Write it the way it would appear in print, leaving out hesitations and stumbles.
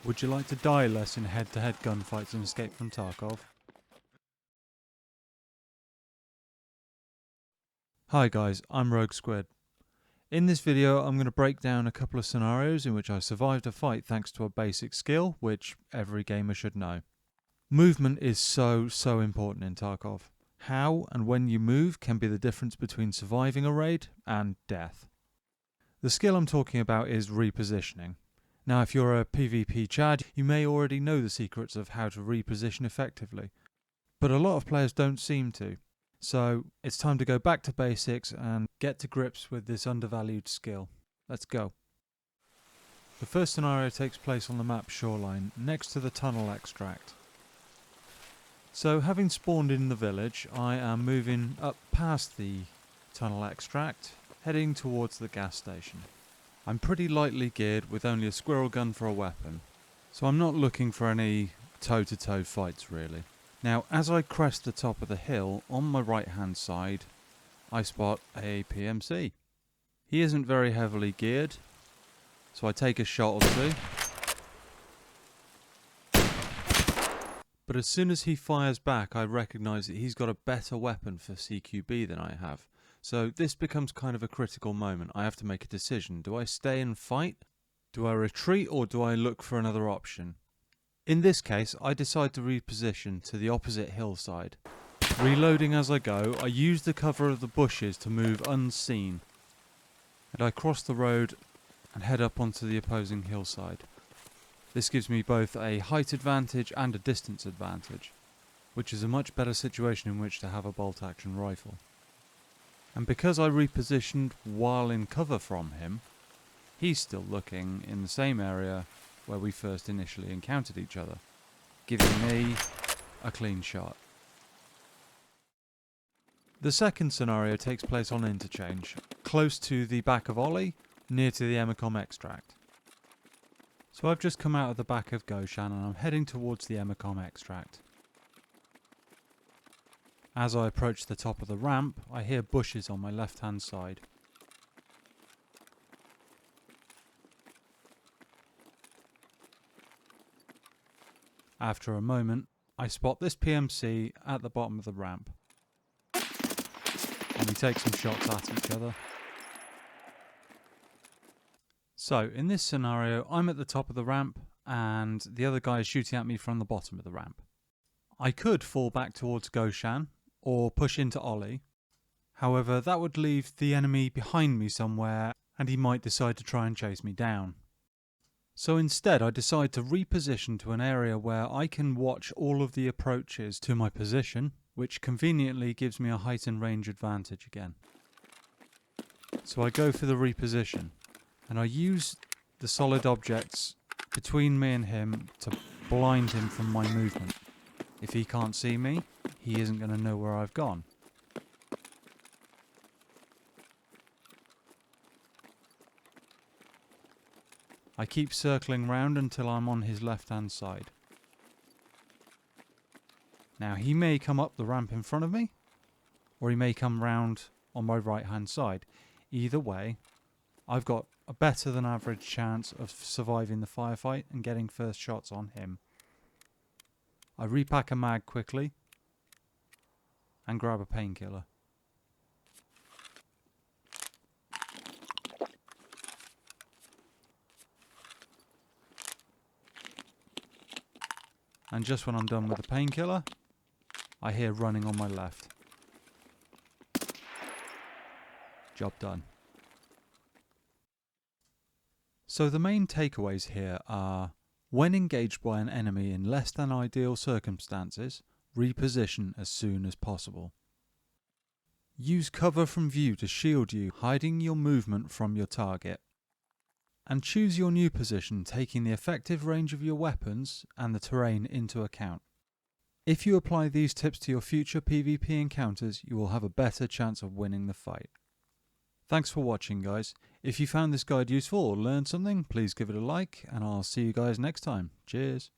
Would you like to die less in head-to-head gunfights and escape from Tarkov? Hi guys, I'm Rogue Squid. In this video I'm going to break down a couple of scenarios in which I survived a fight thanks to a basic skill which every gamer should know. Movement is so important in Tarkov. How and when you move can be the difference between surviving a raid and death. The skill I'm talking about is repositioning. Now if you're a PvP Chad, you may already know the secrets of how to reposition effectively, but a lot of players don't seem to. So it's time to go back to basics and get to grips with this undervalued skill. Let's go. The first scenario takes place on the map Shoreline, next to the tunnel extract. So having spawned in the village, I am moving up past the tunnel extract, heading towards the gas station. I'm pretty lightly geared with only a squirrel gun for a weapon, so I'm not looking for any toe-to-toe fights really. Now as I crest the top of the hill, on my right hand side, I spot a PMC. He isn't very heavily geared, so I take a shot or two. But as soon as he fires back, I recognise that he's got a better weapon for CQB than I have. So this becomes kind of a critical moment. I have to make a decision. Do I stay and fight? Do I retreat, or do I look for another option? In this case, I decide to reposition to the opposite hillside. Reloading as I go, I use the cover of the bushes to move unseen. And I cross the road and head up onto the opposing hillside. This gives me both a height advantage and a distance advantage, which is a much better situation in which to have a bolt action rifle. And because I repositioned while in cover from him, he's still looking in the same area where we first initially encountered each other, giving me a clean shot. The second scenario takes place on interchange, close to the back of Ollie, near to the Emacom extract. So I've just come out of the back of Goshan and I'm heading towards the Emacom extract. As I approach the top of the ramp, I hear bushes on my left hand side. After a moment, I spot this PMC at the bottom of the ramp. And we take some shots at each other. So, in this scenario, I'm at the top of the ramp and the other guy is shooting at me from the bottom of the ramp. I could fall back towards Goshan or push into Ollie. However, that would leave the enemy behind me somewhere and he might decide to try and chase me down. So instead I decide to reposition to an area where I can watch all of the approaches to my position, which conveniently gives me a height and range advantage again. So I go for the reposition, and I use the solid objects between me and him to blind him from my movement. If he can't see me, he isn't going to know where I've gone. I keep circling round until I'm on his left hand side. Now he may come up the ramp in front of me, or he may come round on my right hand side. Either way, I've got a better than average chance of surviving the firefight and getting first shots on him. I repack a mag quickly and grab a painkiller. And just when I'm done with the painkiller, I hear running on my left. Job done. So the main takeaways here are: when engaged by an enemy in less than ideal circumstances, reposition as soon as possible. Use cover from view to shield you, hiding your movement from your target. And choose your new position, taking the effective range of your weapons and the terrain into account. If you apply these tips to your future PvP encounters, you will have a better chance of winning the fight. Thanks for watching, guys. If you found this guide useful or learned something, please give it a like, and I'll see you guys next time. Cheers.